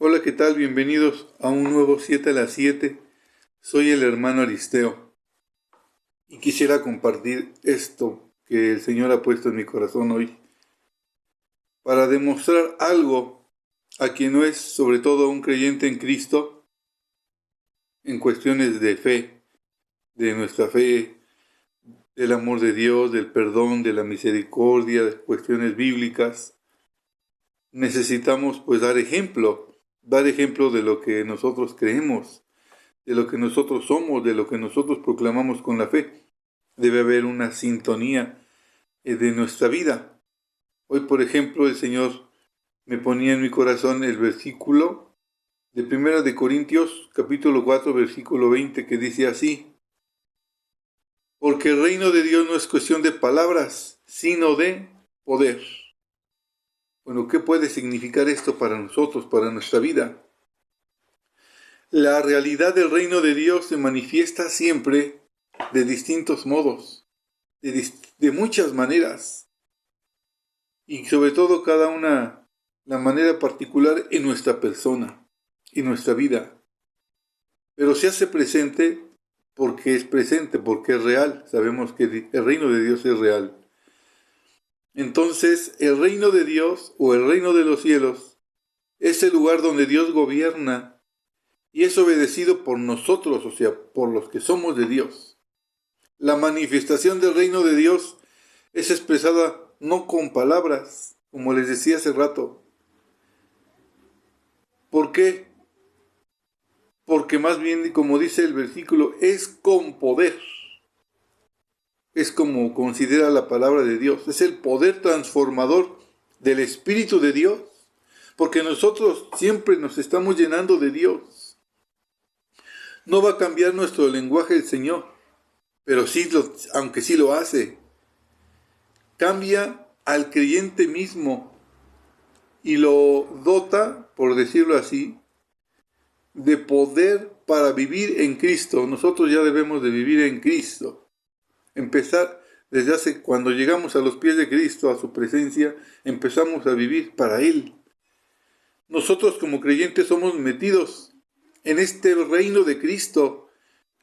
Hola, ¿qué tal? Bienvenidos a un nuevo 7 a las 7. Soy el hermano Aristeo y quisiera compartir esto que el Señor ha puesto en mi corazón hoy para demostrar algo a quien no es sobre todo un creyente en Cristo en cuestiones de fe, de nuestra fe, del amor de Dios, del perdón, de la misericordia, de cuestiones bíblicas. Necesitamos pues dar ejemplo de lo que nosotros creemos, de lo que nosotros somos, de lo que nosotros proclamamos con la fe. Debe haber una sintonía de nuestra vida. Hoy, por ejemplo, el Señor me ponía en mi corazón el versículo de Primera de Corintios, capítulo 4, versículo 20, que dice así: porque el reino de Dios no es cuestión de palabras, sino de poder. Bueno, ¿qué puede significar esto para nosotros, para nuestra vida? La realidad del reino de Dios se manifiesta siempre de distintos modos, de muchas maneras, y sobre todo cada una, la manera particular en nuestra persona, en nuestra vida. Pero se hace presente, porque es real. Sabemos que el reino de Dios es real. Entonces, el reino de Dios o el reino de los cielos es el lugar donde Dios gobierna y es obedecido por nosotros, o sea, por los que somos de Dios. La manifestación del reino de Dios es expresada no con palabras, como les decía hace rato. ¿Por qué? Porque más bien, como dice el versículo, es con poder. Es como considera la palabra de Dios. Es el poder transformador del Espíritu de Dios. Porque nosotros siempre nos estamos llenando de Dios. No va a cambiar nuestro lenguaje el Señor, pero aunque sí lo hace, cambia al creyente mismo y lo dota, por decirlo así, de poder para vivir en Cristo. Nosotros ya debemos de vivir en Cristo. Empezar desde cuando llegamos a los pies de Cristo, a su presencia, empezamos a vivir para Él. Nosotros como creyentes somos metidos en este reino de Cristo,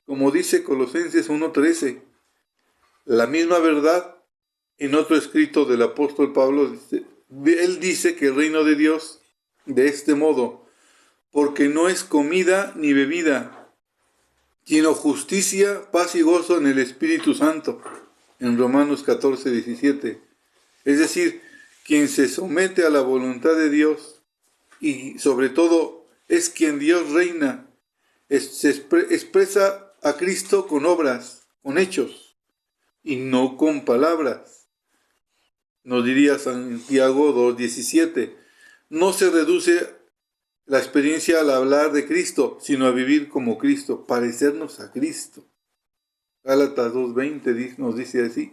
como dice Colosenses 1:13. La misma verdad en otro escrito del apóstol Pablo, él dice que el reino de Dios de este modo, porque no es comida ni bebida, sino justicia, paz y gozo en el Espíritu Santo, en Romanos 14:17. Es decir, quien se somete a la voluntad de Dios y sobre todo es quien Dios reina, expresa a Cristo con obras, con hechos y no con palabras. Nos diría Santiago 2:17. No se reduce la experiencia al hablar de Cristo, sino a vivir como Cristo, parecernos a Cristo. Gálatas 2:20 nos dice así.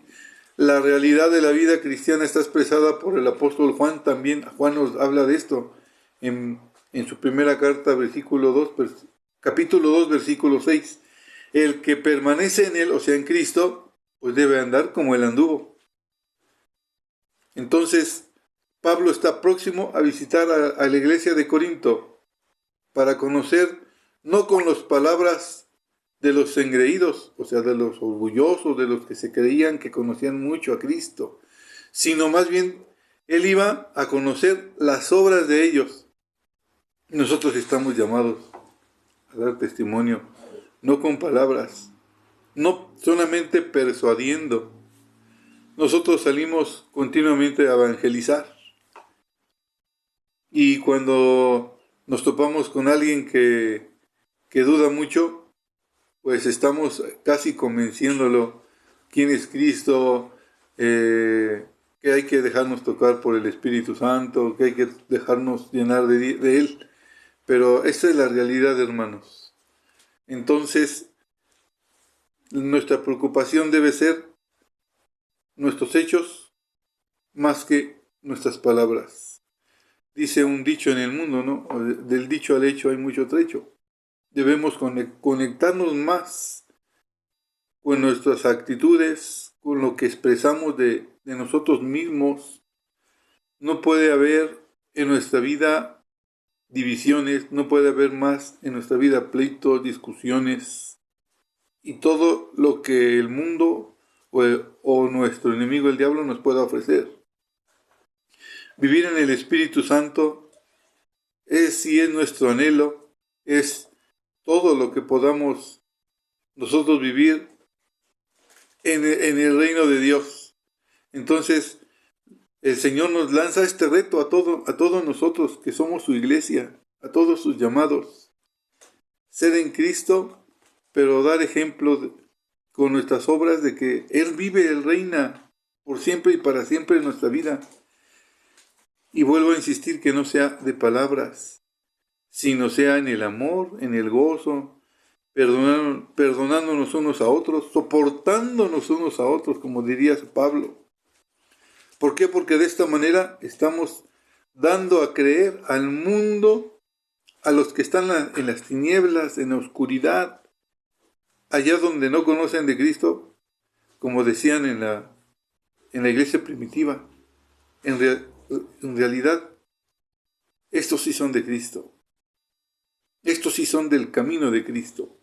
La realidad de la vida cristiana está expresada por el apóstol Juan también. Juan nos habla de esto en su primera carta, capítulo 2, versículo 6. El que permanece en él, o sea, en Cristo, pues debe andar como él anduvo. Entonces, Pablo está próximo a visitar a la iglesia de Corinto para conocer, no con las palabras de los engreídos, o sea, de los orgullosos, de los que se creían que conocían mucho a Cristo, sino más bien él iba a conocer las obras de ellos. Nosotros estamos llamados a dar testimonio, no con palabras, no solamente persuadiendo. Nosotros salimos continuamente a evangelizar y cuando nos topamos con alguien que duda mucho, pues estamos casi convenciéndolo quién es Cristo, que hay que dejarnos tocar por el Espíritu Santo, que hay que dejarnos llenar de Él. Pero esa es la realidad, hermanos. Entonces, nuestra preocupación debe ser nuestros hechos más que nuestras palabras. Dice un dicho en el mundo, ¿no? Del dicho al hecho hay mucho trecho. Debemos conectarnos más con nuestras actitudes, con lo que expresamos de nosotros mismos. No puede haber en nuestra vida divisiones, no puede haber más en nuestra vida pleitos, discusiones y todo lo que el mundo o nuestro enemigo el diablo nos pueda ofrecer. Vivir en el Espíritu Santo es nuestro anhelo, es todo lo que podamos nosotros vivir en el reino de Dios. Entonces, el Señor nos lanza este reto a todos nosotros que somos su iglesia, a todos sus llamados. Ser en Cristo, pero dar ejemplo con nuestras obras de que Él vive, Él reina por siempre y para siempre en nuestra vida. Y vuelvo a insistir que no sea de palabras, sino sea en el amor, en el gozo, perdonándonos unos a otros, soportándonos unos a otros, como diría Pablo. ¿Por qué? Porque de esta manera estamos dando a creer al mundo, a los que están en las tinieblas, en la oscuridad, allá donde no conocen de Cristo, como decían en la iglesia primitiva. En realidad, estos sí son de Cristo. Estos sí son del camino de Cristo.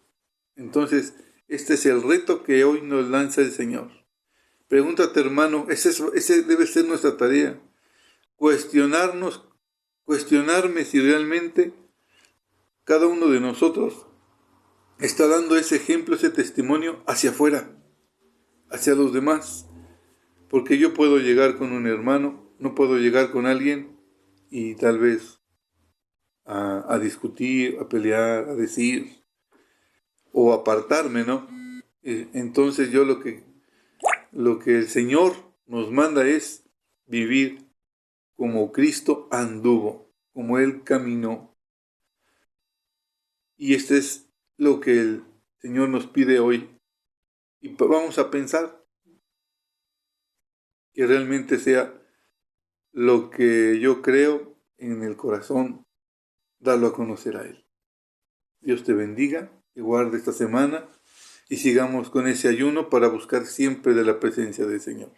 Entonces, este es el reto que hoy nos lanza el Señor. Pregúntate, hermano, ese debe ser nuestra tarea. Cuestionarme si realmente cada uno de nosotros está dando ese ejemplo, ese testimonio hacia afuera, hacia los demás. Porque yo puedo llegar con un hermano, no puedo llegar con alguien y tal vez a discutir, a pelear, a decir o apartarme, ¿no? Entonces yo lo que el Señor nos manda es vivir como Cristo anduvo, como Él caminó. Y este es lo que el Señor nos pide hoy. Y vamos a pensar que realmente sea lo que yo creo en el corazón, darlo a conocer a Él. Dios te bendiga, te guarde esta semana y sigamos con ese ayuno para buscar siempre de la presencia del Señor.